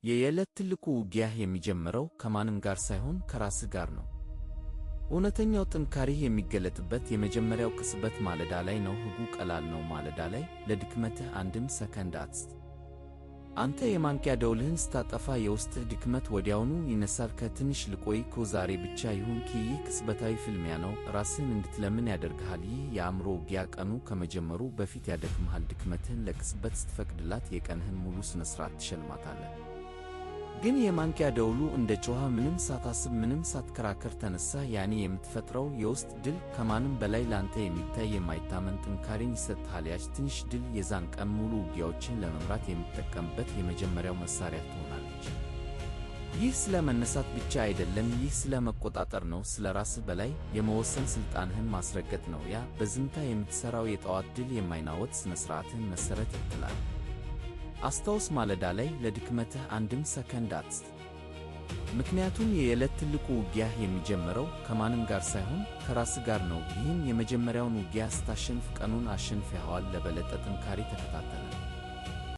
የየዕለት ትልቁ ውጊያህ የሚጀምረው ከማንም ጋር ሳይሆን ከራስህ ጋር ነው። እውነተኛው ጥንካሬህ የሚገለጥበት የመጀመሪያው ቅጽበት ማለዳ ላይ ነው። ሕጉ ቀላል ነው። ማለዳ ላይ ለድክመትህ አንድም ሰከንድ አትስጥ። አንተ የማንቂያ ደወልህን ስታጠፋ የውስጥህ ድክመት ወዲያውኑ ይነሳል። ከትንሽ ልቆይ እኮ ዛሬ ብቻ ይሁን። ይህ ቅጽበታዊ ፍልሚያ ነው። ራስህን እንድትለምን ያደርግሃል። ይህ የአእምሮ ውጊያ ቀኑ ከመጀመሩ በፊት ያደክምሃል። ድክመትህን ለቅጽበት ስትፈቅድላት የቀንህን ሙሉ ሥነ-ሥርዓት ትሸልማታለህ። ግን የማንቂያ ደወሉ እንደ ጮኸ ምንም ሳታስብ ምንም ሳትከራከር ተነሳህ። ያኔ የምትፈጥረው የውስጥ ድል ከማንም በላይ ላንተ የሚታይ የማይታመን ጥንካሬን ይሰጥሃል። ያች ትንሽ ድል የዛን ቀን ሙሉ ውጊያዎችን ለመምራት የምትጠቀምበት የመጀመሪያው መሣሪያ ትሆናለች። ይህ ስለ መነሳት ብቻ አይደለም። ይህ ስለ መቆጣጠር ነው። ስለ ራስህ በላይ የመወሰን ሥልጣንህን ማስረገጥ ነው። ያ በዝምታ የምትሠራው የጠዋት ድል የማይናወጥ ሥነ-ሥርዓትህን መሠረት ይጥላል። አስታውስ፣ ማለዳ ላይ ለድክመትህ አንድም ሰከንድ አትስጥ። ምክንያቱም የየዕለት ትልቁ ውጊያህ የሚጀምረው ከማንም ጋር ሳይሆን ከራስህ ጋር ነው። ይህን የመጀመሪያውን ውጊያ ስታሸንፍ ቀኑን አሸንፈኸዋል። ለበለጠ ጥንካሬ ተከታተለን።